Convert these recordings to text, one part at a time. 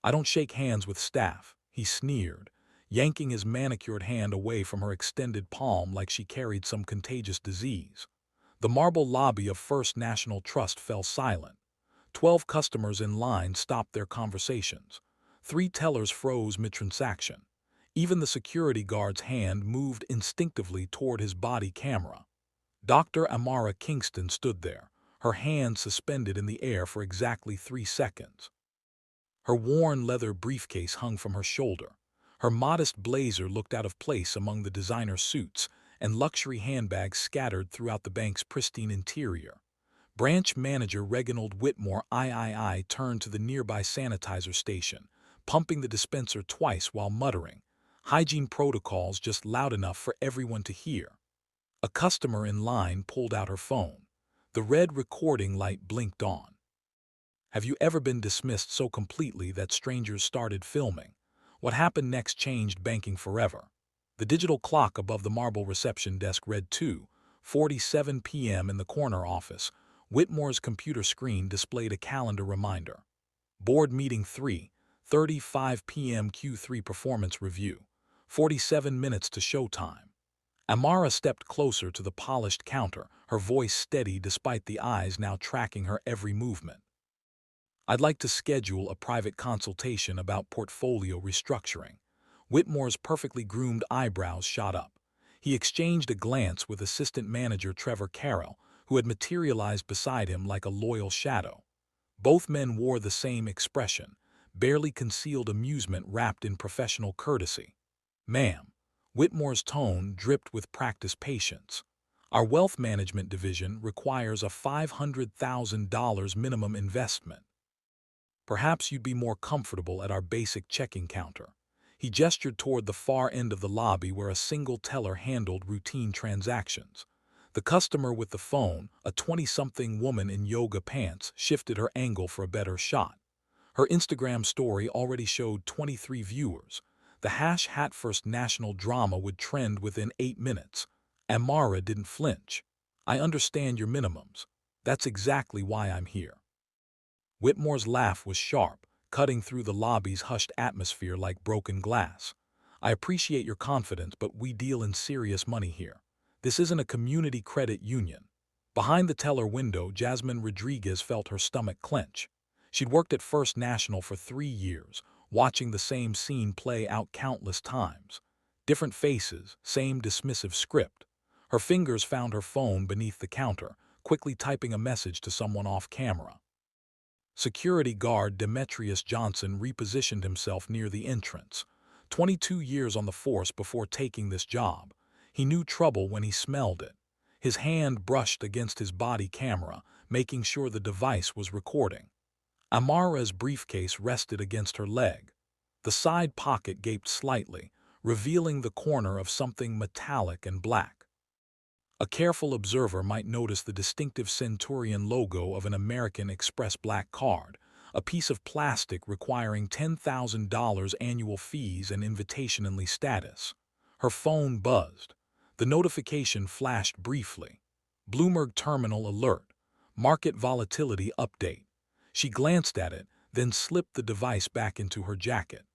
"I don't shake hands with staff," he sneered, yanking his manicured hand away from her extended palm like she carried some contagious disease. The marble lobby of First National Trust fell silent. 12 customers in line stopped their conversations. 3 tellers froze mid-transaction. Even the security guard's hand moved instinctively toward his body camera. Dr. Amara Kingston stood there, her hand suspended in the air for exactly 3 seconds. Her worn leather briefcase hung from her shoulder. Her modest blazer looked out of place among the designer suits and luxury handbags scattered throughout the bank's pristine interior. Branch manager Reginald Whitmore III turned to the nearby sanitizer station, pumping the dispenser twice while muttering, "Hygiene protocols just loud enough for everyone to hear." A customer in line pulled out her phone. The red recording light blinked on. Have you ever been dismissed so completely that strangers started filming? What happened next changed banking forever. The digital clock above the marble reception desk read 2:47 p.m. in the corner office. Whitmore's computer screen displayed a calendar reminder. Board meeting 3:35 p.m. Q3 performance review. 47 minutes to showtime. Amara stepped closer to the polished counter, her voice steady despite the eyes now tracking her every movement. "I'd like to schedule a private consultation about portfolio restructuring." Whitmore's perfectly groomed eyebrows shot up. He exchanged a glance with assistant manager Trevor Carroll, who had materialized beside him like a loyal shadow. Both men wore the same expression, barely concealed amusement wrapped in professional courtesy. "Ma'am." Whitmore's tone dripped with practiced patience. "Our wealth management division requires a $500,000 minimum investment. Perhaps you'd be more comfortable at our basic checking counter." He gestured toward the far end of the lobby where a single teller handled routine transactions. The customer with the phone, a 20-something woman in yoga pants, shifted her angle for a better shot. Her Instagram story already showed 23 viewers. The # First National drama would trend within 8 minutes. Amara didn't flinch. "I understand your minimums. That's exactly why I'm here." Whitmore's laugh was sharp, cutting through the lobby's hushed atmosphere like broken glass. "I appreciate your confidence, but we deal in serious money here. This isn't a community credit union." Behind the teller window, Jasmine Rodriguez felt her stomach clench. She'd worked at First National for 3 years, watching the same scene play out countless times. Different faces, same dismissive script. Her fingers found her phone beneath the counter, quickly typing a message to someone off camera. Security guard Demetrius Johnson repositioned himself near the entrance. 22 years on the force before taking this job. He knew trouble when he smelled it. His hand brushed against his body camera, making sure the device was recording. Amara's briefcase rested against her leg. The side pocket gaped slightly, revealing the corner of something metallic and black. A careful observer might notice the distinctive Centurion logo of an American Express black card, a piece of plastic requiring $10,000 annual fees and invitation-only status. Her phone buzzed. The notification flashed briefly. Bloomberg Terminal Alert. Market Volatility Update. She glanced at it, then slipped the device back into her jacket.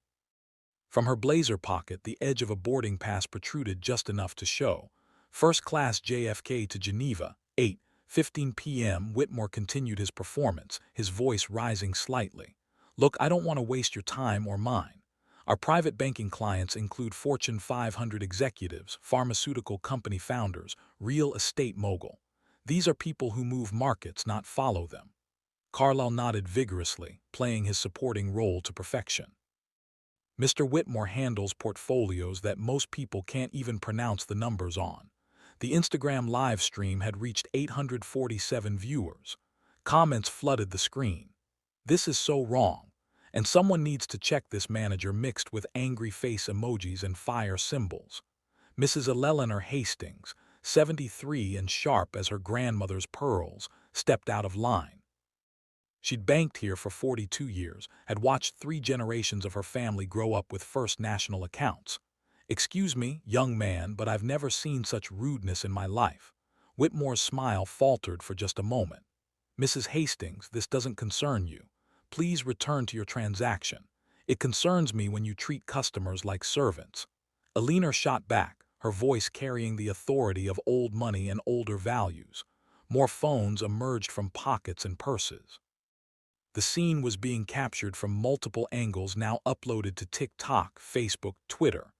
From her blazer pocket, the edge of a boarding pass protruded just enough to show. First class JFK to Geneva, 8:15 p.m. Whitmore continued his performance, his voice rising slightly. "Look, I don't want to waste your time or mine. Our private banking clients include Fortune 500 executives, pharmaceutical company founders, real estate mogul. These are people who move markets, not follow them." Carlyle nodded vigorously, playing his supporting role to perfection. "Mr. Whitmore handles portfolios that most people can't even pronounce the numbers on." The Instagram live stream had reached 847 viewers. Comments flooded the screen. "This is so wrong. And someone needs to check this," manager mixed with angry face emojis and fire symbols. Mrs. Eleanor Hastings, 73 and sharp as her grandmother's pearls, stepped out of line. She'd banked here for 42 years, had watched 3 generations of her family grow up with First National accounts. "Excuse me, young man, but I've never seen such rudeness in my life." Whitmore's smile faltered for just a moment. "Mrs. Hastings, this doesn't concern you. Please return to your transaction." It concerns me when you treat customers like servants." Alina shot back, her voice carrying the authority of old money and older values. More phones emerged from pockets and purses. The scene was being captured from multiple angles, now uploaded to TikTok, Facebook, Twitter.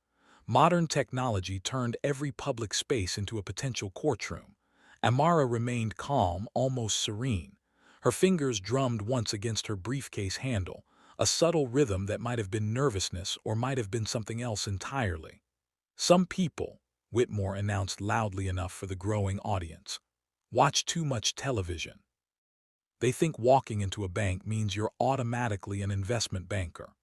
Modern technology turned every public space into a potential courtroom. Amara remained calm, almost serene. Her fingers drummed once against her briefcase handle, a subtle rhythm that might have been nervousness or might have been something else entirely. "Some people," Whitmore announced loudly enough for the growing audience, "watch too much television. They think walking into a bank means you're automatically an investment banker."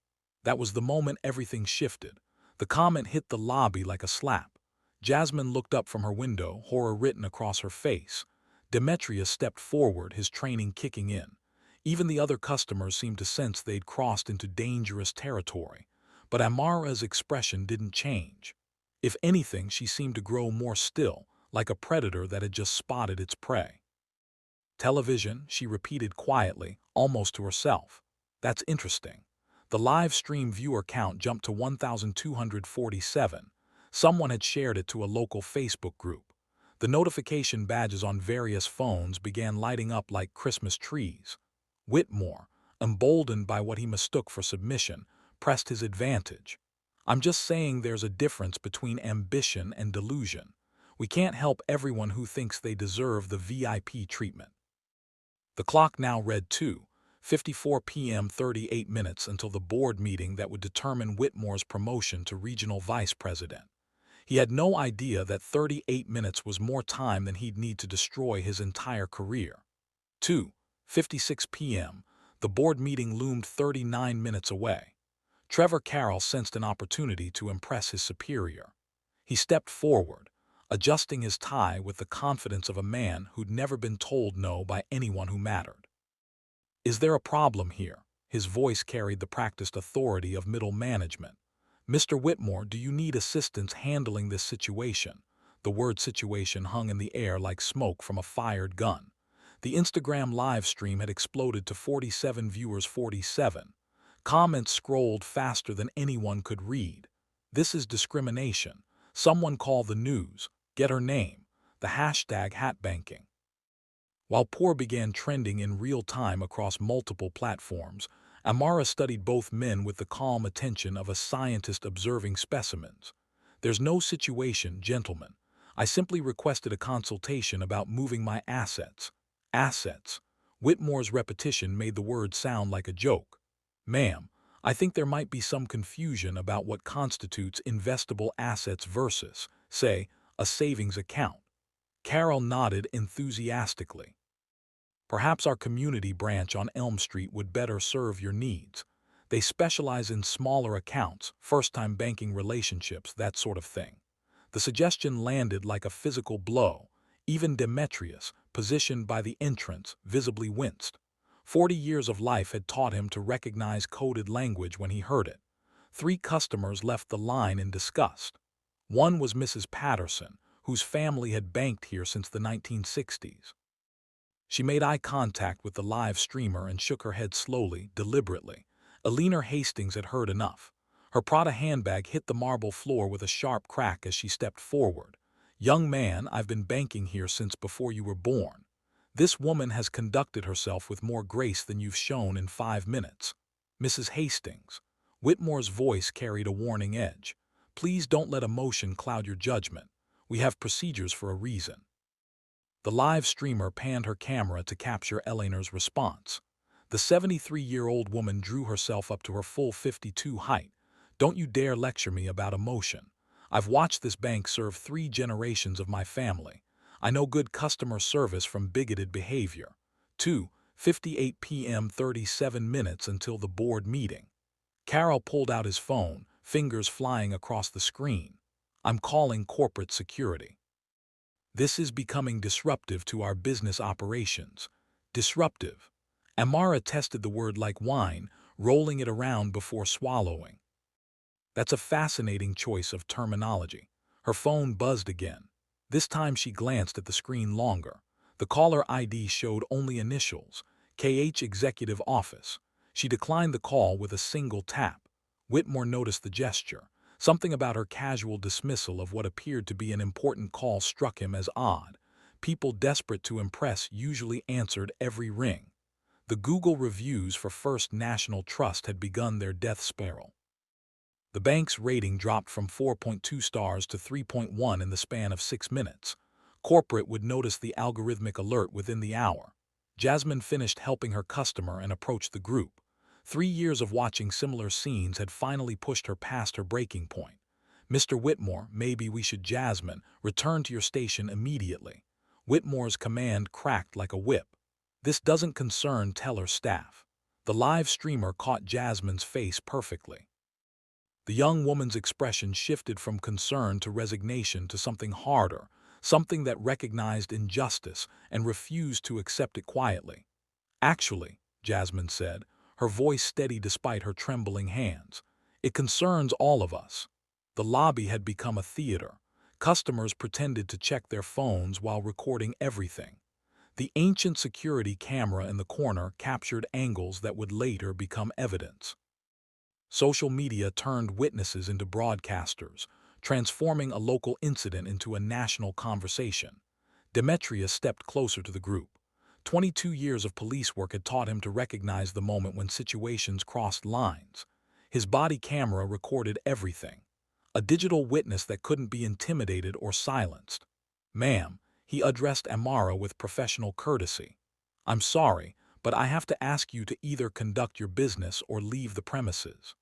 That was the moment everything shifted. The comment hit the lobby like a slap. Jasmine looked up from her window, horror written across her face. Demetrius stepped forward, his training kicking in. Even the other customers seemed to sense they'd crossed into dangerous territory. But Amara's expression didn't change. If anything, she seemed to grow more still, like a predator that had just spotted its prey. "Television," she repeated quietly, almost to herself. "That's interesting." The live stream viewer count jumped to 1,247. Someone had shared it to a local Facebook group. The notification badges on various phones began lighting up like Christmas trees. Whitmore, emboldened by what he mistook for submission, pressed his advantage. "I'm just saying there's a difference between ambition and delusion. We can't help everyone who thinks they deserve the VIP treatment." The clock now read 2:54 p.m. 38 minutes until the board meeting that would determine Whitmore's promotion to regional vice president. He had no idea that 38 minutes was more time than he'd need to destroy his entire career. 2:56 p.m. The board meeting loomed 39 minutes away. Trevor Carroll sensed an opportunity to impress his superior. He stepped forward, adjusting his tie with the confidence of a man who'd never been told no by anyone who mattered. "Is there a problem here?" His voice carried the practiced authority of middle management. "Mr. Whitmore, do you need assistance handling this situation?" The word situation hung in the air like smoke from a fired gun. The Instagram live stream had exploded to 47 viewers. 47. Comments scrolled faster than anyone could read. "This is discrimination. Someone call the news. Get her name." The hashtag hatbanking. While Poor began trending in real time across multiple platforms, Amara studied both men with the calm attention of a scientist observing specimens. "There's no situation, gentlemen. I simply requested a consultation about moving my assets." Assets. Whitmore's repetition made the word sound like a joke. "Ma'am, I think there might be some confusion about what constitutes investable assets versus, say, a savings account." Carol nodded enthusiastically. "Perhaps our community branch on Elm Street would better serve your needs. They specialize in smaller accounts, first-time banking relationships, that sort of thing." The suggestion landed like a physical blow. Even Demetrius, positioned by the entrance, visibly winced. 40 years of life had taught him to recognize coded language when he heard it. 3 customers left the line in disgust. One was Mrs. Patterson, whose family had banked here since the 1960s. She made eye contact with the live streamer and shook her head slowly, deliberately. Alina Hastings had heard enough. Her Prada handbag hit the marble floor with a sharp crack as she stepped forward. "Young man, I've been banking here since before you were born. This woman has conducted herself with more grace than you've shown in 5 minutes. Mrs. Hastings." Whitmore's voice carried a warning edge. "Please don't let emotion cloud your judgment. We have procedures for a reason." The live streamer panned her camera to capture Eleanor's response. The 73-year-old woman drew herself up to her full 52 height. "Don't you dare lecture me about emotion. I've watched this bank serve 3 generations of my family. I know good customer service from bigoted behavior." 2:58 p.m. 37 minutes until the board meeting. Carol pulled out his phone, fingers flying across the screen. "I'm calling corporate security. This is becoming disruptive to our business operations." Disruptive. Amara tested the word like wine, rolling it around before swallowing. "That's a fascinating choice of terminology." Her phone buzzed again. This time she glanced at the screen longer. The caller ID showed only initials, KH Executive Office. She declined the call with a single tap. Whitmore noticed the gesture. Something about her casual dismissal of what appeared to be an important call struck him as odd. People desperate to impress usually answered every ring. The Google reviews for First National Trust had begun their death spiral. The bank's rating dropped from 4.2 stars to 3.1 in the span of 6 minutes. Corporate would notice the algorithmic alert within the hour. Jasmine finished helping her customer and approached the group. 3 years of watching similar scenes had finally pushed her past her breaking point. "Mr. Whitmore, maybe we should." "Jasmine, return to your station immediately." Whitmore's command cracked like a whip. "This doesn't concern teller staff." The live streamer caught Jasmine's face perfectly. The young woman's expression shifted from concern to resignation to something harder, something that recognized injustice and refused to accept it quietly. "Actually," Jasmine said, her voice steady despite her trembling hands, "it concerns all of us." The lobby had become a theater. Customers pretended to check their phones while recording everything. The ancient security camera in the corner captured angles that would later become evidence. Social media turned witnesses into broadcasters, transforming a local incident into a national conversation. Demetrius stepped closer to the group. 22 years of police work had taught him to recognize the moment when situations crossed lines. His body camera recorded everything. A digital witness that couldn't be intimidated or silenced. "Ma'am," he addressed Amara with professional courtesy. "I'm sorry, but I have to ask you to either conduct your business or leave the premises."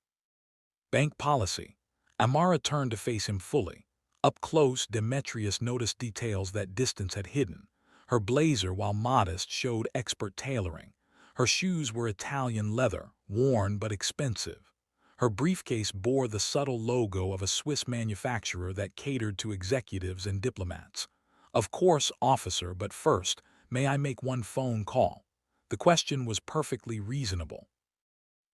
"Bank policy." Amara turned to face him fully. Up close, Demetrius noticed details that distance had hidden. Her blazer, while modest, showed expert tailoring. Her shoes were Italian leather, worn but expensive. Her briefcase bore the subtle logo of a Swiss manufacturer that catered to executives and diplomats. "Of course, officer, but first, may I make one phone call?" The question was perfectly reasonable.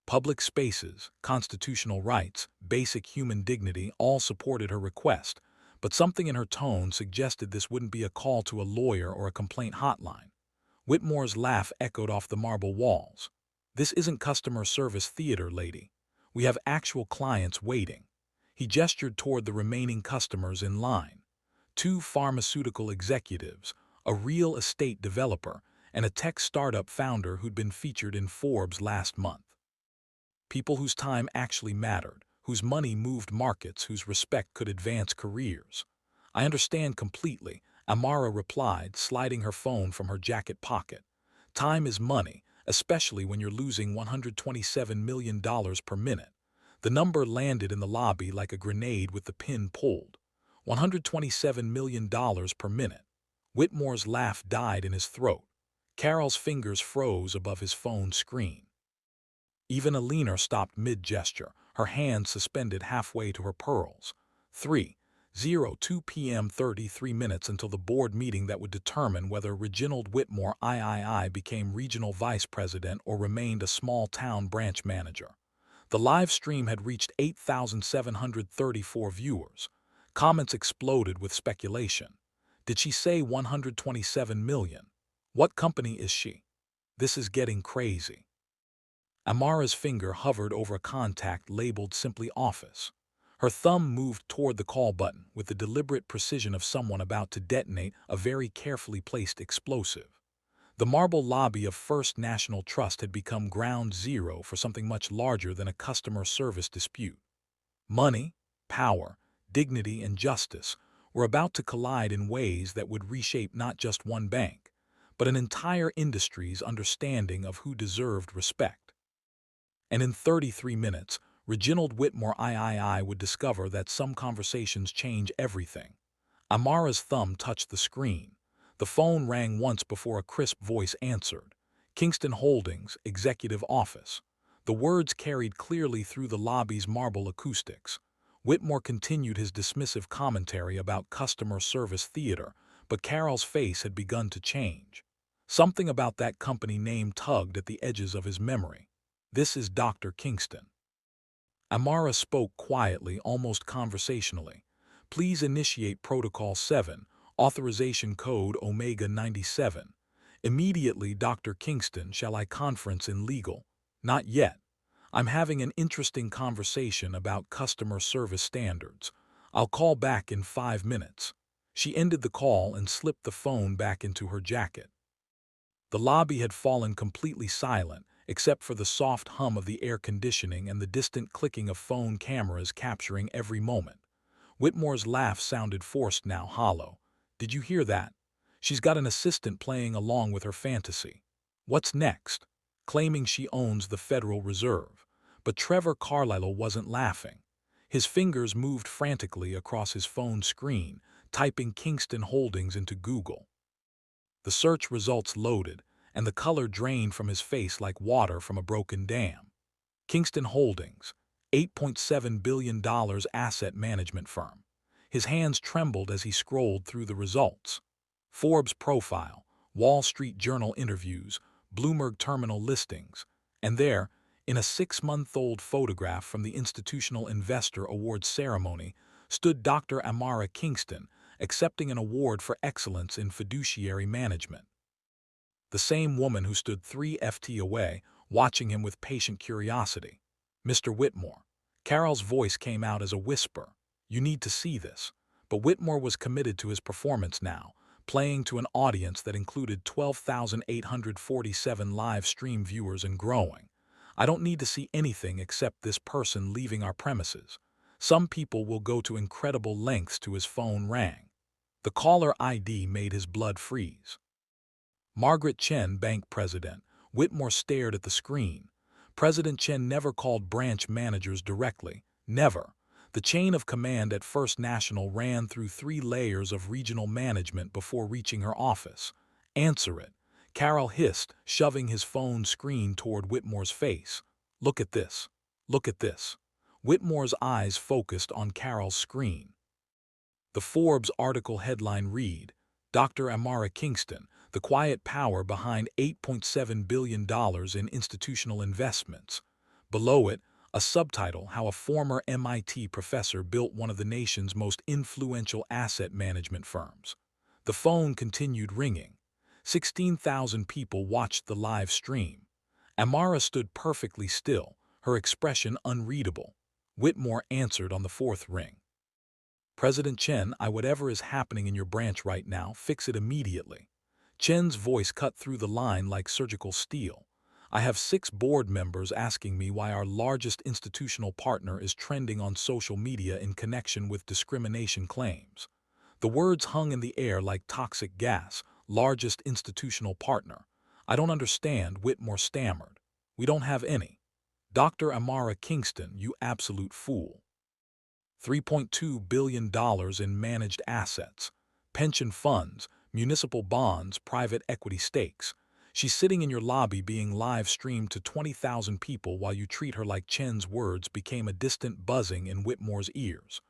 Public spaces, constitutional rights, basic human dignity all supported her request, but something in her tone suggested this wouldn't be a call to a lawyer or a complaint hotline. Whitmore's laugh echoed off the marble walls. "This isn't customer service theater, lady. We have actual clients waiting." He gestured toward the remaining customers in line. 2 pharmaceutical executives, a real estate developer, and a tech startup founder who'd been featured in Forbes last month. People whose time actually mattered, whose money moved markets, whose respect could advance careers. "I understand completely," Amara replied, sliding her phone from her jacket pocket. "Time is money, especially when you're losing $127 million per minute." The number landed in the lobby like a grenade with the pin pulled. $127 million per minute. Whitmore's laugh died in his throat. Carol's fingers froze above his phone screen. Even Alina stopped mid-gesture, her hand suspended halfway to her pearls. 3:02 p.m. 33 minutes until the board meeting that would determine whether Reginald Whitmore III became regional vice president or remained a small-town branch manager. The live stream had reached 8,734 viewers. Comments exploded with speculation. Did she say 127 million? What company is she? This is getting crazy. Amara's finger hovered over a contact labeled simply "Office." Her thumb moved toward the call button with the deliberate precision of someone about to detonate a very carefully placed explosive. The marble lobby of First National Trust had become ground zero for something much larger than a customer service dispute. Money, power, dignity, and justice were about to collide in ways that would reshape not just one bank, but an entire industry's understanding of who deserved respect. And in 33 minutes, Reginald Whitmore III would discover that some conversations change everything. Amara's thumb touched the screen. The phone rang once before a crisp voice answered. "Kingston Holdings, Executive Office." The words carried clearly through the lobby's marble acoustics. Whitmore continued his dismissive commentary about customer service theater, but Carol's face had begun to change. Something about that company name tugged at the edges of his memory. "This is Dr. Kingston." Amara spoke quietly, almost conversationally. "Please initiate Protocol 7, Authorization Code Omega 97. Immediately, Dr. Kingston. Shall I conference in legal?" "Not yet." I'm having an interesting conversation about customer service standards. I'll call back in 5 minutes." She ended the call and slipped the phone back into her jacket. The lobby had fallen completely silent, except for the soft hum of the air conditioning and the distant clicking of phone cameras capturing every moment. Whitmore's laugh sounded forced now, hollow. "Did you hear that? She's got an assistant playing along with her fantasy. What's next?" Claiming she owns the Federal Reserve. But Trevor Carlisle wasn't laughing. His fingers moved frantically across his phone screen, typing Kingston Holdings into Google. The search results loaded, and the color drained from his face like water from a broken dam. Kingston Holdings, $8.7 billion asset management firm. His hands trembled as he scrolled through the results. Forbes profile, Wall Street Journal interviews, Bloomberg terminal listings, and there, in a 6-month-old photograph from the Institutional Investor Awards ceremony, stood Dr. Amara Kingston, accepting an award for excellence in fiduciary management. The same woman who stood 3 feet away, watching him with patient curiosity. "Mr. Whitmore." Carol's voice came out as a whisper. "You need to see this." But Whitmore was committed to his performance now, playing to an audience that included 12,847 live stream viewers and growing. "I don't need to see anything except this person leaving our premises. Some people will go to incredible lengths to." His phone rang. The caller ID made his blood freeze. Margaret Chen, bank president. Whitmore stared at the screen. President Chen never called branch managers directly. Never. The chain of command at First National ran through 3 layers of regional management before reaching her office. "Answer it," Carol hissed, shoving his phone screen toward Whitmore's face. "Look at this. Look at this." Whitmore's eyes focused on Carol's screen. The Forbes article headline read, "Dr. Amara Kingston, the quiet power behind $8.7 billion in institutional investments." Below it, a subtitle, "How a former MIT professor built one of the nation's most influential asset management firms." The phone continued ringing. 16,000 people watched the live stream. Amara stood perfectly still, her expression unreadable. Whitmore answered on the 4th ring. "President Chen, whatever is happening in your branch right now, fix it immediately." Chen's voice cut through the line like surgical steel. "I have 6 board members asking me why our largest institutional partner is trending on social media in connection with discrimination claims." The words hung in the air like toxic gas. "Largest institutional partner. I don't understand," Whitmore stammered. "We don't have any." "Dr. Amara Kingston, you absolute fool. $3.2 billion in managed assets, pension funds, municipal bonds, private equity stakes. She's sitting in your lobby being live streamed to 20,000 people while you treat her like." Chen's words became a distant buzzing in Whitmore's ears.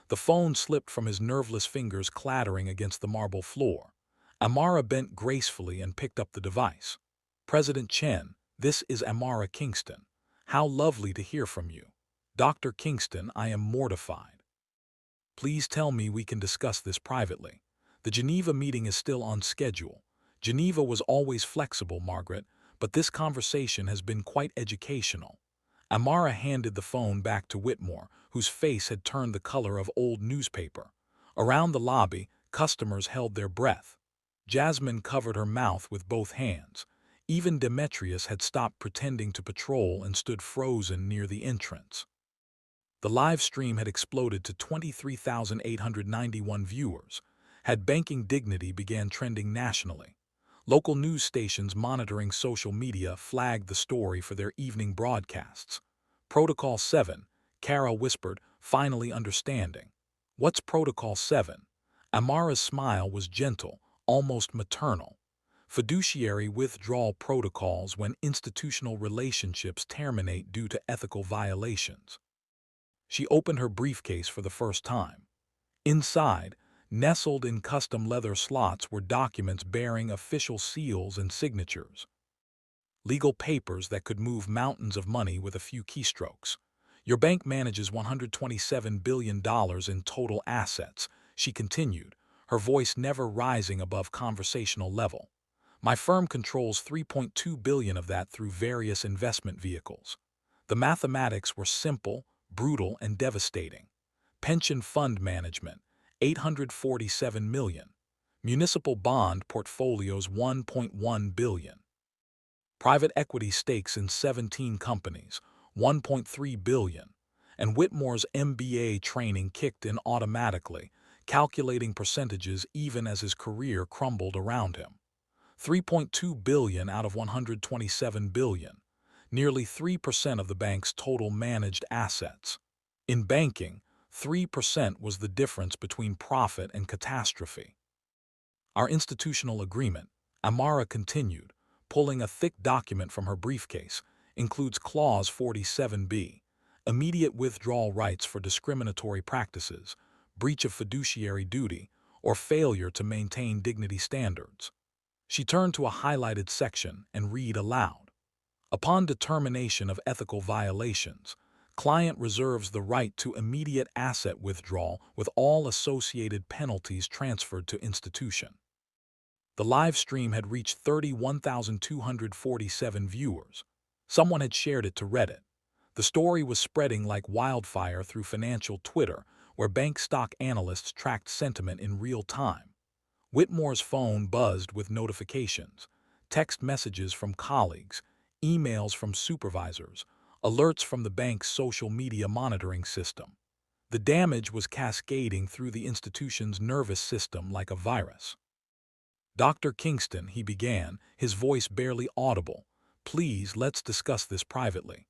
The phone slipped from his nerveless fingers, clattering against the marble floor. Amara bent gracefully and picked up the device. "President Chen, this is Amara Kingston. How lovely to hear from you. Dr. Kingston, I am mortified. Please tell me we can discuss this privately. The Geneva meeting is still on schedule." Geneva was always flexible, Margaret, but this conversation has been quite educational. Amara handed the phone back to Whitmore, whose face had turned the color of old newspaper. Around the lobby, customers held their breath. Jasmine covered her mouth with both hands. Even Demetrius had stopped pretending to patrol and stood frozen near the entrance. The live stream had exploded to 23,891 viewers. Had banking dignity began trending nationally. Local news stations monitoring social media flagged the story for their evening broadcasts. "Protocol 7, Carol whispered, finally understanding. "What's Protocol 7? Amara's smile was gentle, almost maternal. "Fiduciary withdrawal protocols when institutional relationships terminate due to ethical violations." She opened her briefcase for the first time. Inside, nestled in custom leather slots, were documents bearing official seals and signatures. Legal papers that could move mountains of money with a few keystrokes. "Your bank manages $127 billion in total assets," she continued, her voice never rising above conversational level. "My firm controls $3.2 billion of that through various investment vehicles." The mathematics were simple, brutal, and devastating. Pension fund management, 847 million. Municipal bond portfolios, 1.1 billion. Private equity stakes in 17 companies, 1.3 billion. And Whitmore's MBA training kicked in automatically, calculating percentages even as his career crumbled around him. 3.2 billion out of 127 billion, nearly 3% of the bank's total managed assets. In banking, 3% was the difference between profit and catastrophe. Our institutional agreement, Amara continued, pulling a thick document from her briefcase, includes Clause 47B, immediate withdrawal rights for discriminatory practices, breach of fiduciary duty, or failure to maintain dignity standards. She turned to a highlighted section and read aloud. Upon determination of ethical violations, client reserves the right to immediate asset withdrawal with all associated penalties transferred to institution. The live stream had reached 31,247 viewers. Someone had shared it to Reddit. The story was spreading like wildfire through financial Twitter, where bank stock analysts tracked sentiment in real time. Whitmore's phone buzzed with notifications, text messages from colleagues, emails from supervisors, alerts from the bank's social media monitoring system. The damage was cascading through the institution's nervous system like a virus. "Dr. Kingston," he began, his voice barely audible, "please, let's discuss this privately."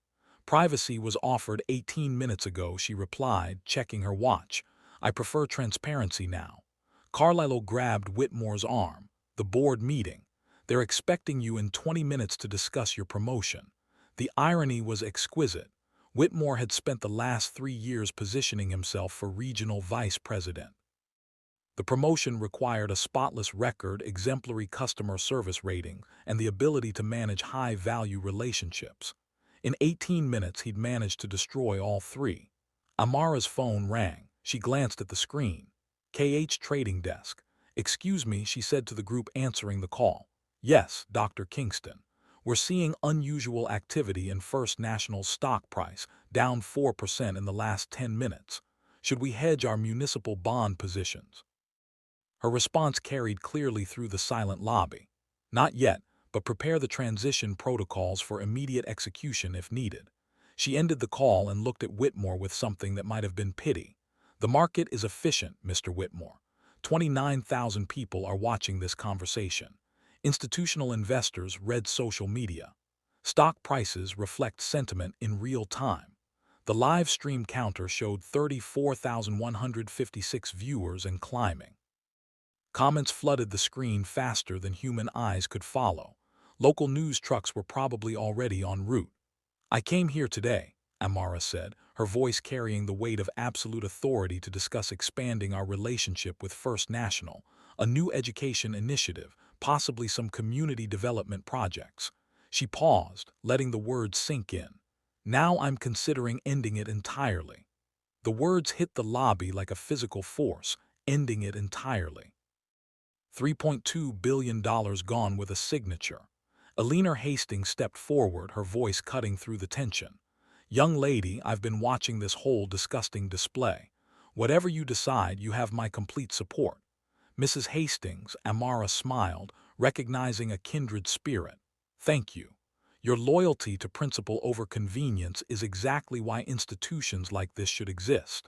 "Privacy was offered 18 minutes ago," she replied, checking her watch. "I prefer transparency now." Carlisle grabbed Whitmore's arm. "The board meeting. They're expecting you in 20 minutes to discuss your promotion." The irony was exquisite. Whitmore had spent the last 3 years positioning himself for regional vice president. The promotion required a spotless record, exemplary customer service rating, and the ability to manage high-value relationships. In 18 minutes, he'd managed to destroy all three. Amara's phone rang. She glanced at the screen. "KH Trading Desk." "Excuse me," she said to the group answering the call. "Yes, Dr. Kingston. We're seeing unusual activity in First National's stock price, down 4% in the last 10 minutes. Should we hedge our municipal bond positions?" Her response carried clearly through the silent lobby. "Not yet, but prepare the transition protocols for immediate execution if needed." She ended the call and looked at Whitmore with something that might have been pity. "The market is efficient, Mr. Whitmore. 29,000 people are watching this conversation. Institutional investors read social media. Stock prices reflect sentiment in real time." The live stream counter showed 34,156 viewers and climbing. Comments flooded the screen faster than human eyes could follow. Local news trucks were probably already en route. "I came here today," Amara said, her voice carrying the weight of absolute authority, "to discuss expanding our relationship with First National, a new education initiative, possibly some community development projects." She paused, letting the words sink in. "Now I'm considering ending it entirely." The words hit the lobby like a physical force, ending it entirely. $3.2 billion gone with a signature. Eleanor Hastings stepped forward, her voice cutting through the tension. "Young lady, I've been watching this whole disgusting display. Whatever you decide, you have my complete support." "Mrs. Hastings," Amara smiled, recognizing a kindred spirit. "Thank you. Your loyalty to principle over convenience is exactly why institutions like this should exist."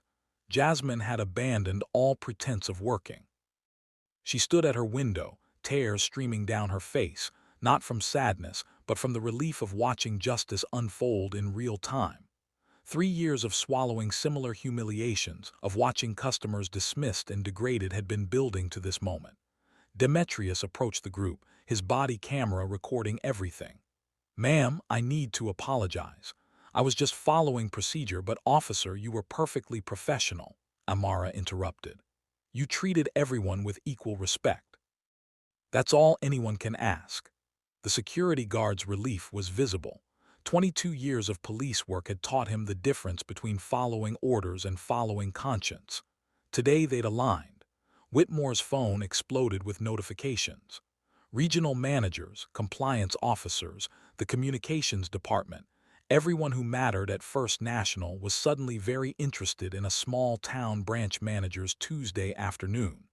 Jasmine had abandoned all pretense of working. She stood at her window, tears streaming down her face, not from sadness, but from the relief of watching justice unfold in real time. 3 years of swallowing similar humiliations, of watching customers dismissed and degraded, had been building to this moment. Demetrius approached the group, his body camera recording everything. "Ma'am, I need to apologize. I was just following procedure, but officer, you were perfectly professional," Amara interrupted. "You treated everyone with equal respect. That's all anyone can ask." The security guard's relief was visible. 22 years of police work had taught him the difference between following orders and following conscience. Today they'd aligned. Whitmore's phone exploded with notifications. Regional managers, compliance officers, the communications department, Everyone who mattered at First National was suddenly very interested in a small-town branch manager's Tuesday afternoon.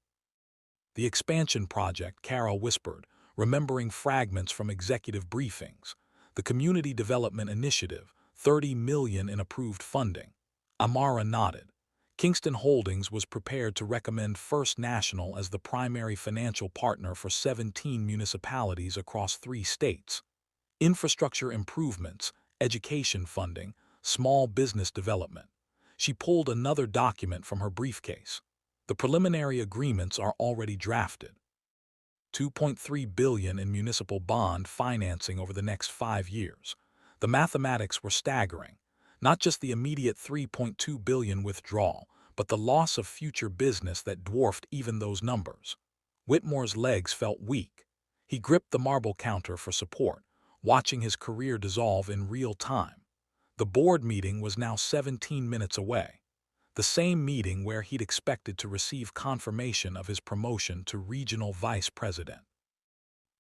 The expansion project, Carol whispered, remembering fragments from executive briefings. The community development initiative, $30 million in approved funding. Amara nodded. Kingston Holdings was prepared to recommend First National as the primary financial partner for 17 municipalities across 3 states. Infrastructure improvements, education funding, small business development. She pulled another document from her briefcase. The preliminary agreements are already drafted. $2.3 billion in municipal bond financing over the next 5 years. The mathematics were staggering. Not just the immediate $3.2 billion withdrawal, but the loss of future business that dwarfed even those numbers. Whitmore's legs felt weak. He gripped the marble counter for support, watching his career dissolve in real time. The board meeting was now 17 minutes away. The same meeting where he'd expected to receive confirmation of his promotion to regional vice president.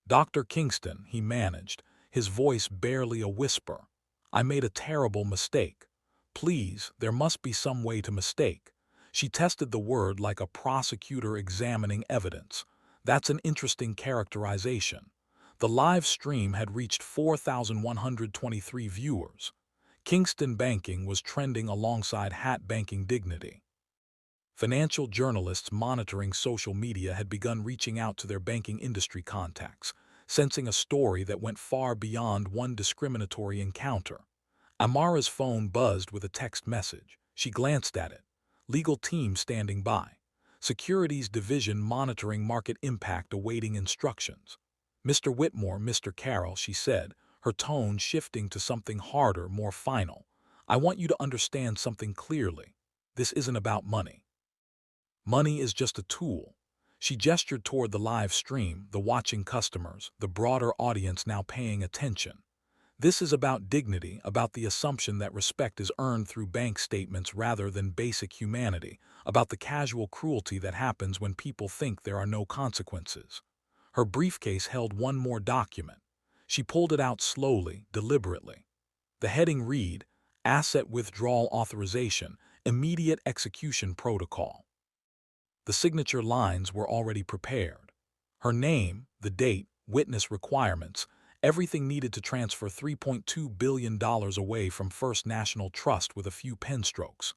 Dr. Kingston, he managed, his voice barely a whisper. I made a terrible mistake. Please, there must be some way to mistake. She tested the word like a prosecutor examining evidence. That's an interesting characterization. The live stream had reached 4,123 viewers. Kingston banking was trending alongside hat banking dignity. Financial journalists monitoring social media had begun reaching out to their banking industry contacts, sensing a story that went far beyond one discriminatory encounter. Amara's phone buzzed with a text message. She glanced at it. Legal team standing by. Securities division monitoring market impact awaiting instructions. Mr. Whitmore, Mr. Carroll, she said, her tone shifting to something harder, more final. I want you to understand something clearly. This isn't about money. Money is just a tool. She gestured toward the live stream, the watching customers, the broader audience now paying attention. This is about dignity, about the assumption that respect is earned through bank statements rather than basic humanity, about the casual cruelty that happens when people think there are no consequences. Her briefcase held one more document. She pulled it out slowly, deliberately. The heading read, Asset Withdrawal Authorization, Immediate Execution Protocol. The signature lines were already prepared. Her name, the date, witness requirements, everything needed to transfer $3.2 billion away from First National Trust with a few pen strokes.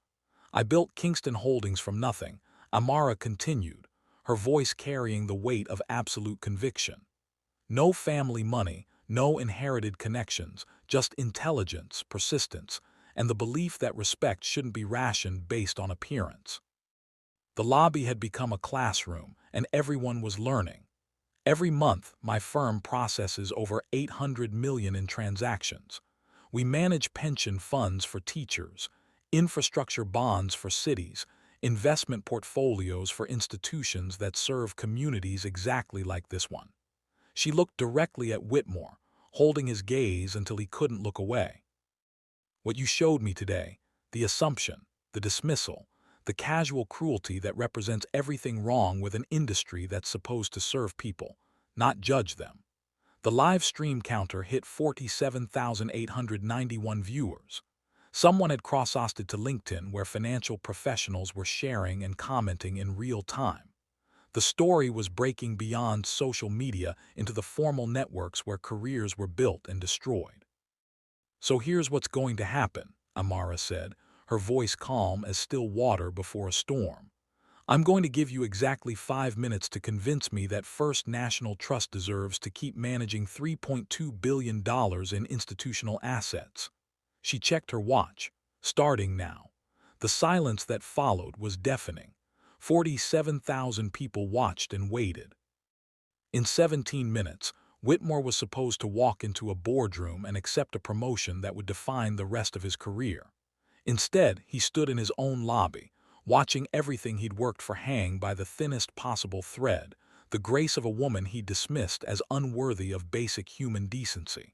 I built Kingston Holdings from nothing, Amara continued, her voice carrying the weight of absolute conviction. No family money, no inherited connections, just intelligence, persistence, and the belief that respect shouldn't be rationed based on appearance. The lobby had become a classroom, and everyone was learning. Every month, my firm processes over $800 million in transactions. We manage pension funds for teachers, infrastructure bonds for cities, investment portfolios for institutions that serve communities exactly like this one. She looked directly at Whitmore, holding his gaze until he couldn't look away. What you showed me today, the assumption, the dismissal, the casual cruelty that represents everything wrong with an industry that's supposed to serve people, not judge them. The live stream counter hit 47,891 viewers. Someone had cross-posted to LinkedIn where financial professionals were sharing and commenting in real time. The story was breaking beyond social media into the formal networks where careers were built and destroyed. So here's what's going to happen, Amara said, her voice calm as still water before a storm. I'm going to give you exactly 5 minutes to convince me that First National Trust deserves to keep managing $3.2 billion in institutional assets. She checked her watch. Starting now. The silence that followed was deafening. 47,000 people watched and waited. In 17 minutes, Whitmore was supposed to walk into a boardroom and accept a promotion that would define the rest of his career. Instead, he stood in his own lobby, watching everything he'd worked for hang by the thinnest possible thread, the grace of a woman he dismissed as unworthy of basic human decency.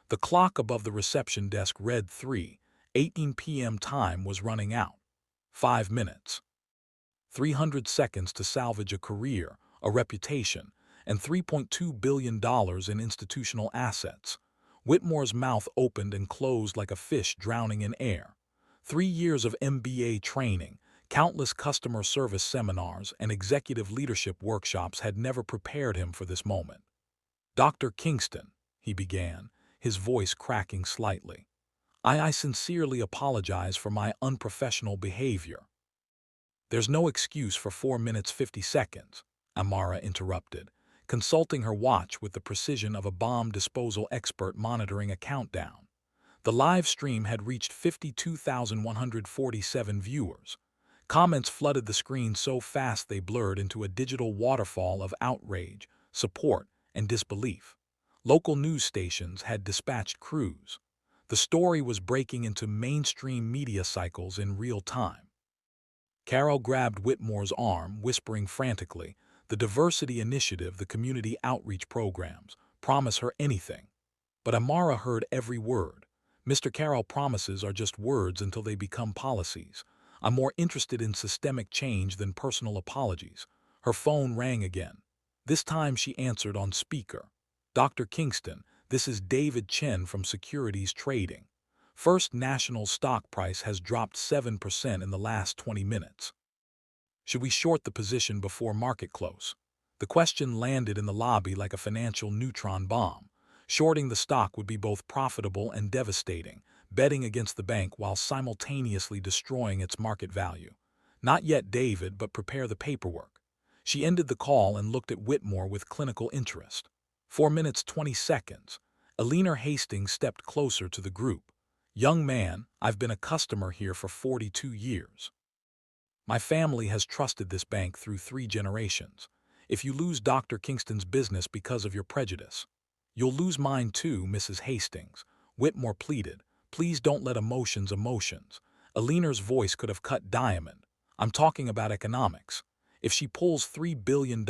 The clock above the reception desk read 3:18 p.m. Time was running out. 5 minutes. 300 seconds to salvage a career, a reputation, and $3.2 billion in institutional assets. Whitmore's mouth opened and closed like a fish drowning in air. 3 years of MBA training, countless customer service seminars, and executive leadership workshops had never prepared him for this moment. "Dr. Kingston," he began, his voice cracking slightly. I sincerely apologize for my unprofessional behavior." "There's no excuse for 4 minutes 50 seconds, Amara interrupted, consulting her watch with the precision of a bomb disposal expert monitoring a countdown. The live stream had reached 52,147 viewers. Comments flooded the screen so fast they blurred into a digital waterfall of outrage, support, and disbelief. Local news stations had dispatched crews. The story was breaking into mainstream media cycles in real time. Carol grabbed Whitmore's arm, whispering frantically, "The diversity initiative, the community outreach programs, promise her anything." But Amara heard every word. "Mr. Carroll, promises are just words until they become policies. I'm more interested in systemic change than personal apologies." Her phone rang again. This time she answered on speaker. "Dr. Kingston, this is David Chen from Securities Trading. First National stock price has dropped 7% in the last 20 minutes. Should we short the position before market close?" The question landed in the lobby like a financial neutron bomb. Shorting the stock would be both profitable and devastating, betting against the bank while simultaneously destroying its market value. "Not yet, David, but prepare the paperwork." She ended the call and looked at Whitmore with clinical interest. 4 minutes 20 seconds. Eleanor Hastings stepped closer to the group. "Young man, I've been a customer here for 42 years. My family has trusted this bank through 3 generations. If you lose Dr. Kingston's business because of your prejudice, you'll lose mine too, Mrs. Hastings," Whitmore pleaded. "Please don't let emotions." Eleanor's voice could have cut diamond. "I'm talking about economics. If she pulls $3 billion,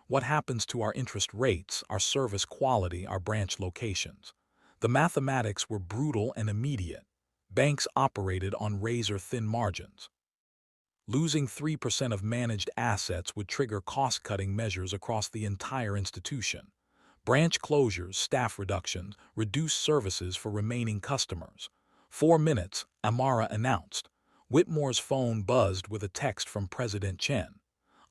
what happens to our interest rates, our service quality, our branch locations?" The mathematics were brutal and immediate. Banks operated on razor-thin margins. Losing 3% of managed assets would trigger cost-cutting measures across the entire institution. Branch closures, staff reductions, reduced services for remaining customers. 4 minutes, Amara announced. Whitmore's phone buzzed with a text from President Chen.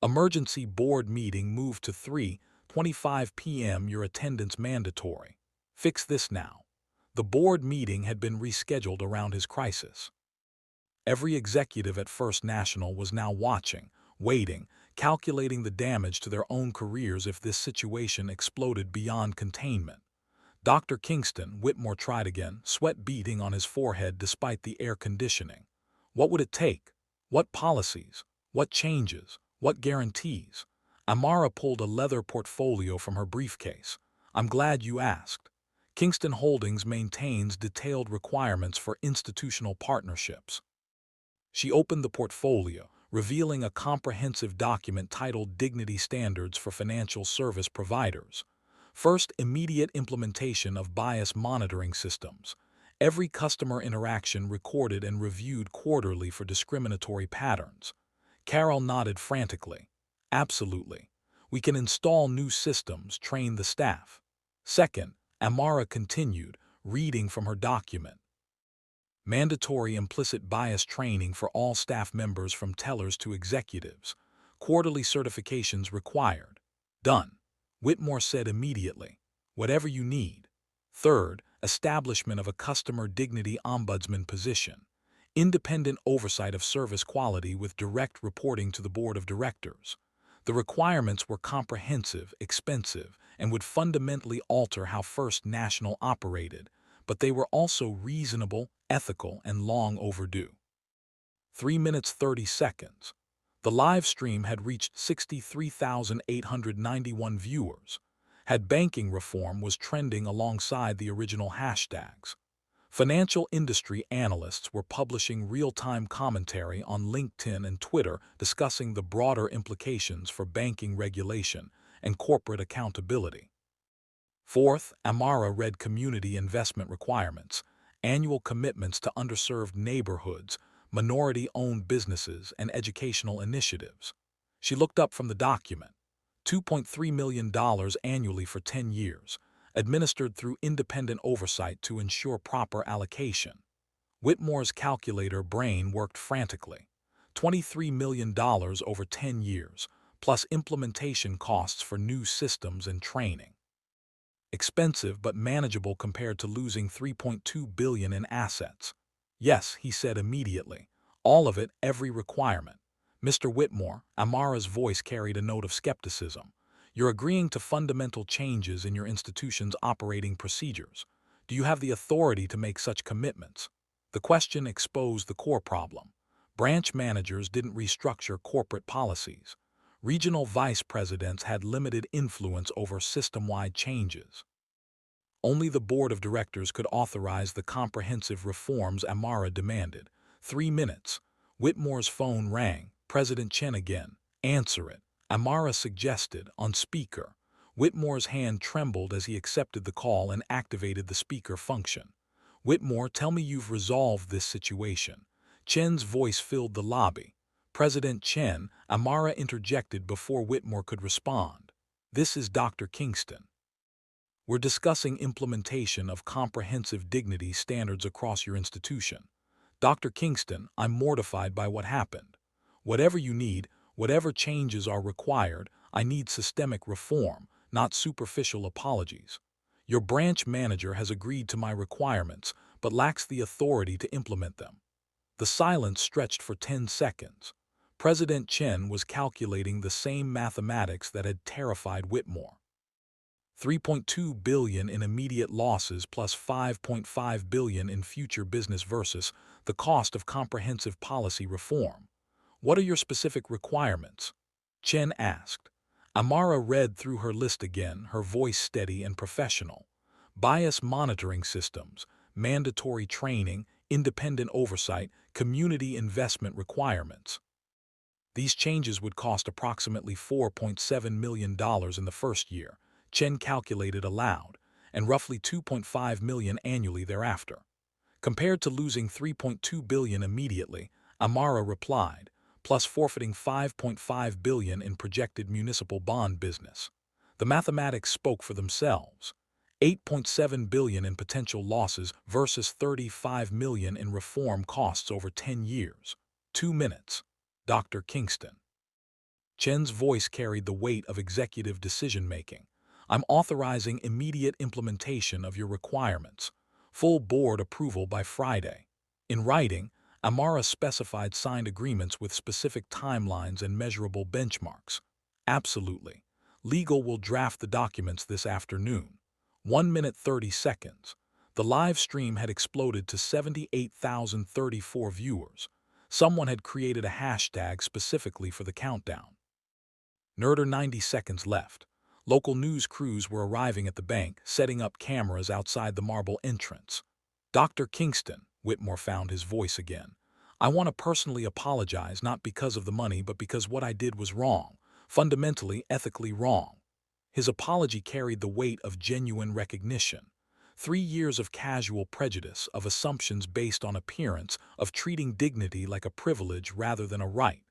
"Emergency board meeting moved to 3:25 p.m. Your attendance mandatory. Fix this now." The board meeting had been rescheduled around his crisis. Every executive at First National was now watching, waiting, calculating the damage to their own careers if this situation exploded beyond containment. "Dr. Kingston," Whitmore tried again, sweat beading on his forehead despite the air conditioning. "What would it take? What policies? What changes? What guarantees?" Amara pulled a leather portfolio from her briefcase. "I'm glad you asked. Kingston Holdings maintains detailed requirements for institutional partnerships." She opened the portfolio, revealing a comprehensive document titled "Dignity Standards for Financial Service Providers." First, immediate implementation of bias monitoring systems. Every customer interaction recorded and reviewed quarterly for discriminatory patterns. Carol nodded frantically. "Absolutely. We can install new systems, train the staff." Second, Amara continued, reading from her document. "Mandatory implicit bias training for all staff members from tellers to executives. Quarterly certifications required." "Done," Whitmore said immediately. "Whatever you need." Third, establishment of a customer dignity ombudsman position. Independent oversight of service quality with direct reporting to the board of directors. The requirements were comprehensive, expensive, and would fundamentally alter how First National operated, but they were also reasonable, ethical, and long overdue. 3 minutes 30 seconds. The live stream had reached 63,891 viewers. Had banking reform was trending alongside the original hashtags. Financial industry analysts were publishing real-time commentary on LinkedIn and Twitter discussing the broader implications for banking regulation and corporate accountability. Fourth, Amara read community investment requirements, annual commitments to underserved neighborhoods, minority-owned businesses, and educational initiatives. She looked up from the document. $2.3 million annually for 10 years. administered through independent oversight to ensure proper allocation. Whitmore's calculator brain worked frantically. $23 million over 10 years, plus implementation costs for new systems and training. Expensive but manageable compared to losing $3.2 billion in assets. Yes, he said immediately. All of it, every requirement. Mr. Whitmore, Amara's voice carried a note of skepticism. You're agreeing to fundamental changes in your institution's operating procedures. Do you have the authority to make such commitments? The question exposed the core problem. Branch managers didn't restructure corporate policies. Regional vice presidents had limited influence over system-wide changes. Only the board of directors could authorize the comprehensive reforms Amara demanded. 3 minutes. Whitmore's phone rang. President Chen again. Answer it. Amara suggested, on speaker. Whitmore's hand trembled as he accepted the call and activated the speaker function. Whitmore, tell me you've resolved this situation. Chen's voice filled the lobby. President Chen, Amara interjected before Whitmore could respond. This is Dr. Kingston. We're discussing implementation of comprehensive dignity standards across your institution. Dr. Kingston, I'm mortified by what happened. Whatever you need, whatever changes are required, I need systemic reform, not superficial apologies. Your branch manager has agreed to my requirements, but lacks the authority to implement them. The silence stretched for 10 seconds. President Chen was calculating the same mathematics that had terrified Whitmore. $3.2 billion in immediate losses plus $5.5 billion in future business versus the cost of comprehensive policy reform. What are your specific requirements? Chen asked. Amara read through her list again, her voice steady and professional. Bias monitoring systems, mandatory training, independent oversight, community investment requirements. These changes would cost approximately $4.7 million in the first year, Chen calculated aloud, and roughly $2.5 million annually thereafter. Compared to losing $3.2 billion immediately, Amara replied, plus forfeiting $5.5 billion in projected municipal bond business. The mathematics spoke for themselves. $8.7 billion in potential losses versus $35 million in reform costs over 10 years. 2 minutes. Dr. Kingston. Chen's voice carried the weight of executive decision-making. I'm authorizing immediate implementation of your requirements. Full board approval by Friday. In writing, Amara specified signed agreements with specific timelines and measurable benchmarks. Absolutely. Legal will draft the documents this afternoon. 1 minute 30 seconds. The live stream had exploded to 78,034 viewers. Someone had created a hashtag specifically for the countdown. Nerder 90 seconds left. Local news crews were arriving at the bank, setting up cameras outside the marble entrance. Dr. Kingston, Whitmore found his voice again. I want to personally apologize not because of the money but because what I did was wrong, fundamentally, ethically wrong. His apology carried the weight of genuine recognition. 3 years of casual prejudice, of assumptions based on appearance, of treating dignity like a privilege rather than a right.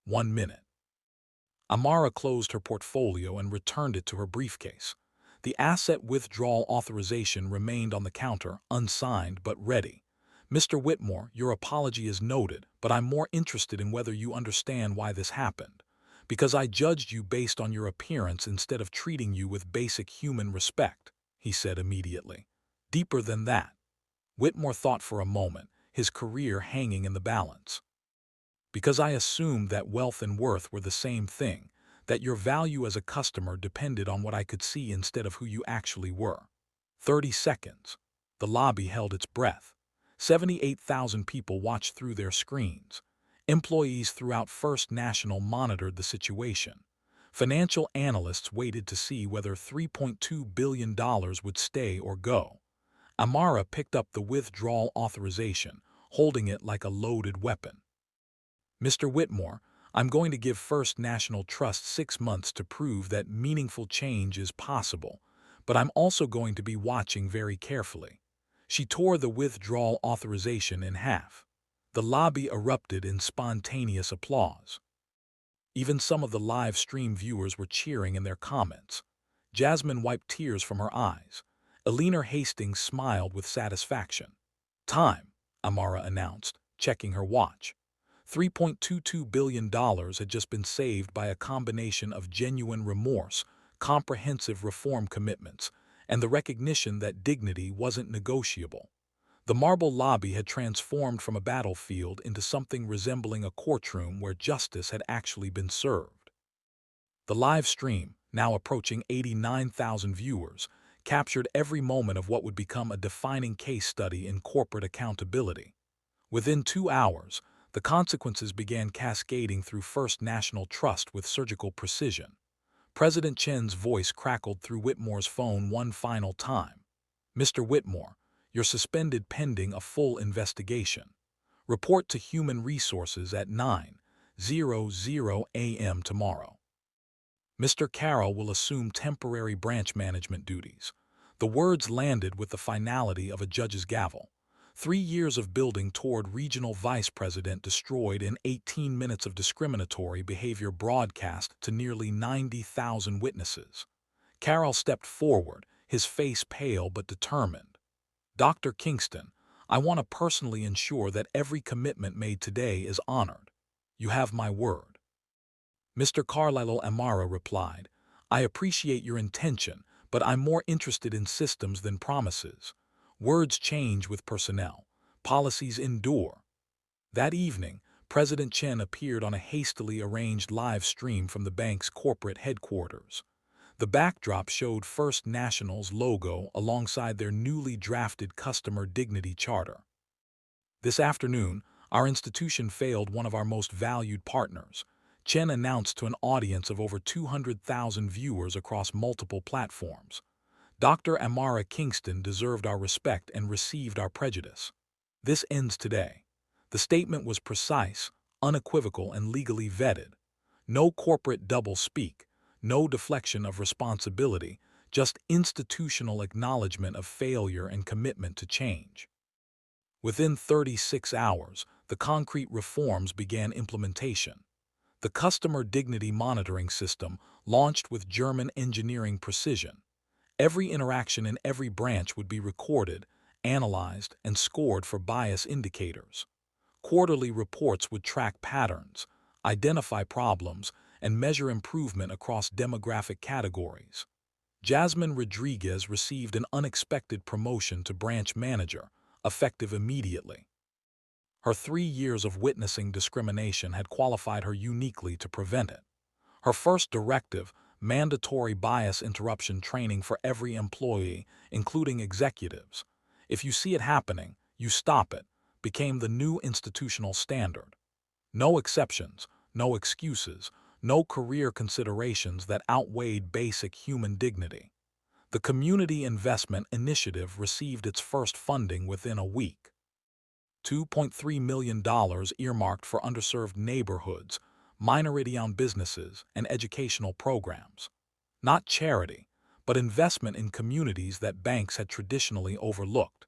1 minute. Amara closed her portfolio and returned it to her briefcase. The asset withdrawal authorization remained on the counter, unsigned but ready. Mr. Whitmore, your apology is noted, but I'm more interested in whether you understand why this happened. Because I judged you based on your appearance instead of treating you with basic human respect, he said immediately. Deeper than that. Whitmore thought for a moment, his career hanging in the balance. Because I assumed that wealth and worth were the same thing, that your value as a customer depended on what I could see instead of who you actually were. 30 seconds. The lobby held its breath. 78,000 people watched through their screens. Employees throughout First National monitored the situation. Financial analysts waited to see whether $3.2 billion would stay or go. Amara picked up the withdrawal authorization, holding it like a loaded weapon. Mr. Whitmore, I'm going to give First National Trust 6 months to prove that meaningful change is possible, but I'm also going to be watching very carefully. She tore the withdrawal authorization in half. The lobby erupted in spontaneous applause. Even some of the live stream viewers were cheering in their comments. Jasmine wiped tears from her eyes. Eleanor Hastings smiled with satisfaction. Time, Amara announced, checking her watch. $3.22 billion had just been saved by a combination of genuine remorse, comprehensive reform commitments, and the recognition that dignity wasn't negotiable. The marble lobby had transformed from a battlefield into something resembling a courtroom where justice had actually been served. The live stream, now approaching 89,000 viewers, captured every moment of what would become a defining case study in corporate accountability. Within 2 hours, the consequences began cascading through First National Trust with surgical precision. President Chen's voice crackled through Whitmore's phone one final time. "Mr. Whitmore, you're suspended pending a full investigation. Report to Human Resources at 9:00 a.m. tomorrow. Mr. Carroll will assume temporary branch management duties." The words landed with the finality of a judge's gavel. 3 years of building toward regional vice president destroyed in 18 minutes of discriminatory behavior broadcast to nearly 90,000 witnesses. Carroll stepped forward, his face pale but determined. "Dr. Kingston, I want to personally ensure that every commitment made today is honored. You have my word." Mr. Carlisle, Amara replied, "I appreciate your intention, but I'm more interested in systems than promises. Words change with personnel. Policies endure." That evening, President Chen appeared on a hastily arranged live stream from the bank's corporate headquarters. The backdrop showed First National's logo alongside their newly drafted Customer Dignity Charter. "This afternoon, our institution failed one of our most valued partners," Chen announced to an audience of over 200,000 viewers across multiple platforms. "Dr. Amara Kingston deserved our respect and received our prejudice. This ends today." The statement was precise, unequivocal, and legally vetted. No corporate double-speak, no deflection of responsibility, just institutional acknowledgement of failure and commitment to change. Within 36 hours, the concrete reforms began implementation. The Customer Dignity Monitoring System launched with German engineering precision. Every interaction in every branch would be recorded, analyzed, and scored for bias indicators. Quarterly reports would track patterns, identify problems, and measure improvement across demographic categories. Jasmine Rodriguez received an unexpected promotion to branch manager, effective immediately. Her 3 years of witnessing discrimination had qualified her uniquely to prevent it. Her first directive, mandatory bias interruption training for every employee, including executives. "If you see it happening, you stop it," became the new institutional standard. No exceptions, no excuses, no career considerations that outweighed basic human dignity. The Community Investment Initiative received its first funding within a week. $2.3 million earmarked for underserved neighborhoods, minority-owned businesses, and educational programs. Not charity, but investment in communities that banks had traditionally overlooked.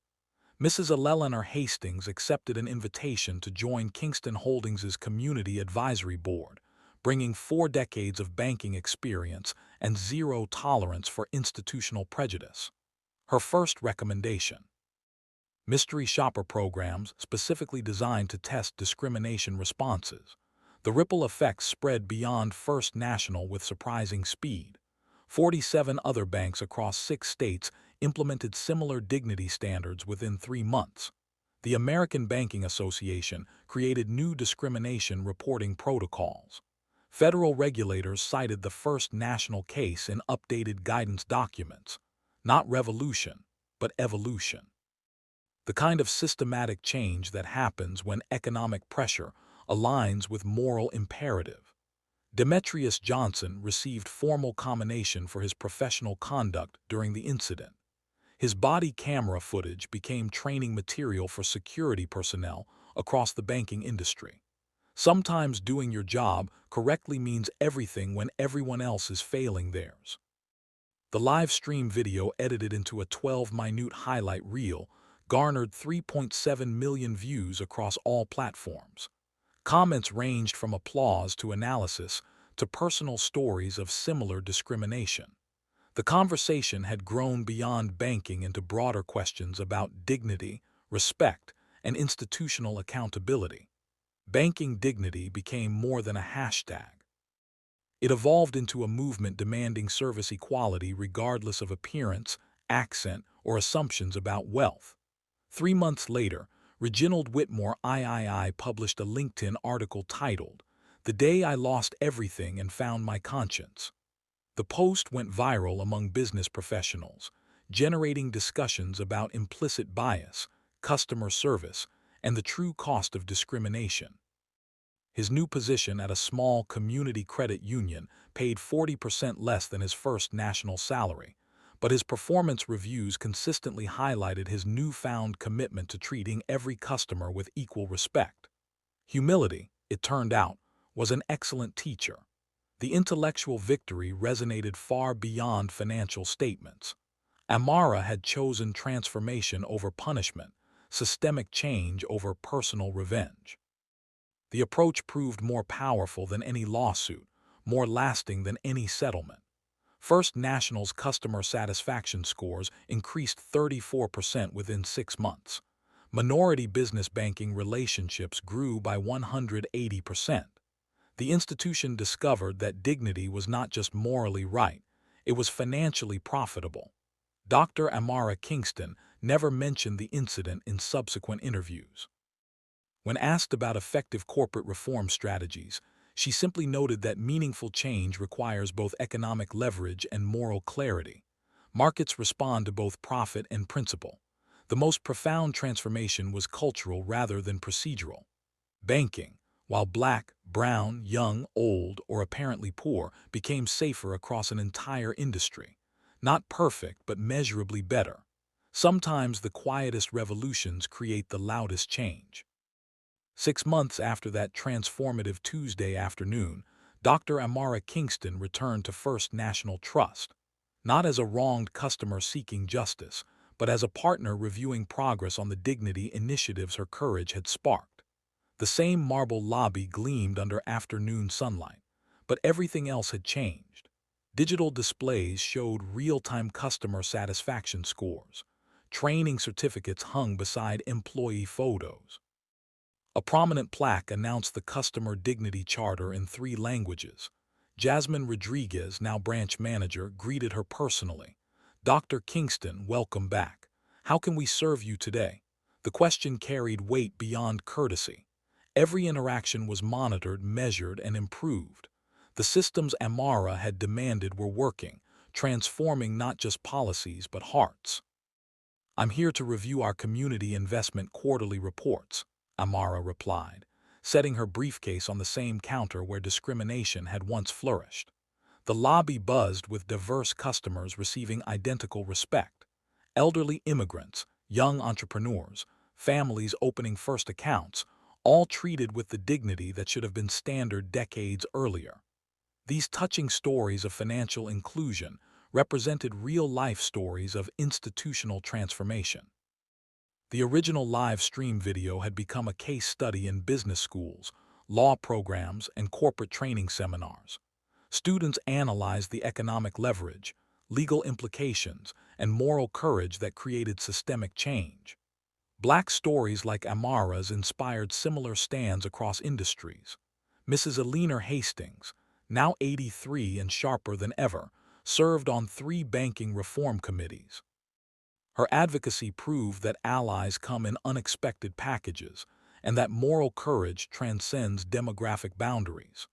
Mrs. Eleanor Hastings accepted an invitation to join Kingston Holdings' Community Advisory Board, bringing 4 decades of banking experience and zero tolerance for institutional prejudice. Her first recommendation: mystery shopper programs specifically designed to test discrimination responses. The ripple effects spread beyond First National with surprising speed. 47 other banks across 6 states implemented similar dignity standards within 3 months. The American Banking Association created new discrimination reporting protocols. Federal regulators cited the First National case in updated guidance documents. Not revolution, but evolution. The kind of systematic change that happens when economic pressure aligns with moral imperative. Demetrius Johnson received formal commendation for his professional conduct during the incident. His body camera footage became training material for security personnel across the banking industry. Sometimes doing your job correctly means everything when everyone else is failing theirs. The live stream video, edited into a 12-minute highlight reel, garnered 3.7 million views across all platforms. Comments ranged from applause to analysis to personal stories of similar discrimination. The conversation had grown beyond banking into broader questions about dignity, respect, and institutional accountability. Banking dignity became more than a hashtag. It evolved into a movement demanding service equality regardless of appearance, accent, or assumptions about wealth. 3 months later, Reginald Whitmore III published a LinkedIn article titled, "The Day I Lost Everything and Found My Conscience." The post went viral among business professionals, generating discussions about implicit bias, customer service, and the true cost of discrimination. His new position at a small community credit union paid 40% less than his first national salary, but his performance reviews consistently highlighted his newfound commitment to treating every customer with equal respect. Humility, it turned out, was an excellent teacher. The intellectual victory resonated far beyond financial statements. Amara had chosen transformation over punishment, systemic change over personal revenge. The approach proved more powerful than any lawsuit, more lasting than any settlement. First National's customer satisfaction scores increased 34% within 6 months. Minority business banking relationships grew by 180%. The institution discovered that dignity was not just morally right, it was financially profitable. Dr. Amara Kingston never mentioned the incident in subsequent interviews. When asked about effective corporate reform strategies, she simply noted that meaningful change requires both economic leverage and moral clarity. Markets respond to both profit and principle. The most profound transformation was cultural rather than procedural. Banking, while black, brown, young, old, or apparently poor, became safer across an entire industry. Not perfect, but measurably better. Sometimes the quietest revolutions create the loudest change. 6 months after that transformative Tuesday afternoon, Dr. Amara Kingston returned to First National Trust, not as a wronged customer seeking justice, but as a partner reviewing progress on the dignity initiatives her courage had sparked. The same marble lobby gleamed under afternoon sunlight, but everything else had changed. Digital displays showed real-time customer satisfaction scores. Training certificates hung beside employee photos. A prominent plaque announced the Customer Dignity Charter in 3 languages. Jasmine Rodriguez, now branch manager, greeted her personally. "Dr. Kingston, welcome back. How can we serve you today?" The question carried weight beyond courtesy. Every interaction was monitored, measured, and improved. The systems Amara had demanded were working, transforming not just policies but hearts. "I'm here to review our community investment quarterly reports," Amara replied, setting her briefcase on the same counter where discrimination had once flourished. The lobby buzzed with diverse customers receiving identical respect. Elderly immigrants, young entrepreneurs, families opening first accounts, all treated with the dignity that should have been standard decades earlier. These touching stories of financial inclusion represented real-life stories of institutional transformation. The original live stream video had become a case study in business schools, law programs, and corporate training seminars. Students analyzed the economic leverage, legal implications, and moral courage that created systemic change. Black stories like Amara's inspired similar stands across industries. Mrs. Alina Hastings, now 83 and sharper than ever, served on 3 banking reform committees. Her advocacy proved that allies come in unexpected packages and that moral courage transcends demographic boundaries.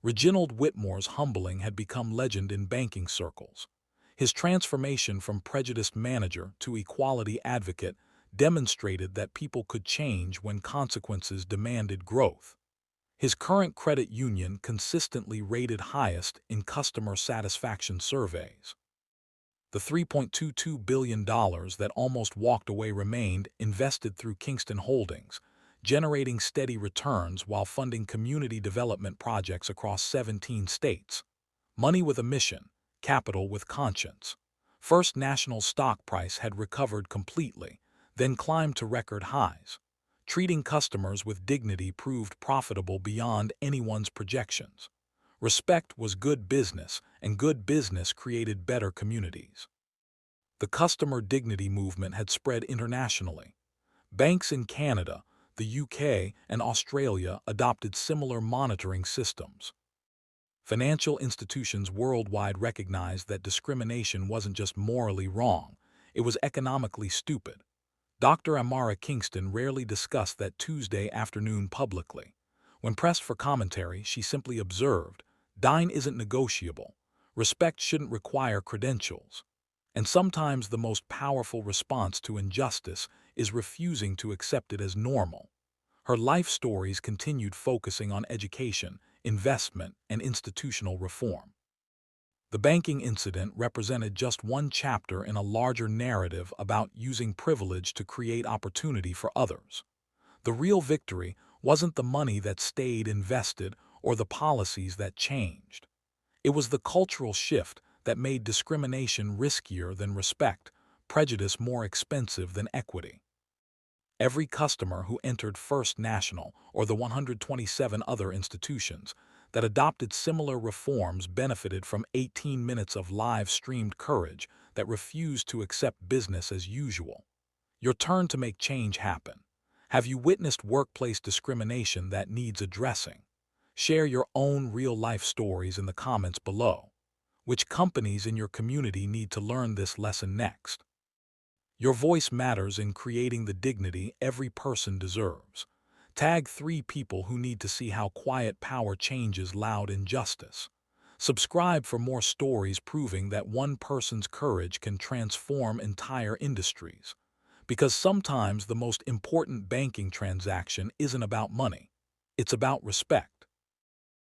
Reginald Whitmore's humbling had become legend in banking circles. His transformation from prejudiced manager to equality advocate demonstrated that people could change when consequences demanded growth. His current credit union consistently rated highest in customer satisfaction surveys. The $3.22 billion that almost walked away remained invested through Kingston Holdings, generating steady returns while funding community development projects across 17 states. Money with a mission, capital with conscience. First National's stock price had recovered completely, then climbed to record highs. Treating customers with dignity proved profitable beyond anyone's projections. Respect was good business, and good business created better communities. The customer dignity movement had spread internationally. Banks in Canada, the UK, and Australia adopted similar monitoring systems. Financial institutions worldwide recognized that discrimination wasn't just morally wrong, it was economically stupid. Dr. Amara Kingston rarely discussed that Tuesday afternoon publicly. When pressed for commentary, she simply observed, "Dine isn't negotiable. Respect shouldn't require credentials." And sometimes the most powerful response to injustice is refusing to accept it as normal. Her life stories continued focusing on education, investment, and institutional reform. The banking incident represented just one chapter in a larger narrative about using privilege to create opportunity for others. The real victory wasn't the money that stayed invested or the policies that changed. It was the cultural shift that made discrimination riskier than respect, prejudice more expensive than equity. Every customer who entered First National or the 127 other institutions that adopted similar reforms benefited from 18 minutes of live-streamed courage that refused to accept business as usual. Your turn to make change happen. Have you witnessed workplace discrimination that needs addressing? Share your own real-life stories in the comments below. Which companies in your community need to learn this lesson next? Your voice matters in creating the dignity every person deserves. Tag 3 people who need to see how quiet power changes loud injustice. Subscribe for more stories proving that one person's courage can transform entire industries. Because sometimes the most important banking transaction isn't about money. It's about respect.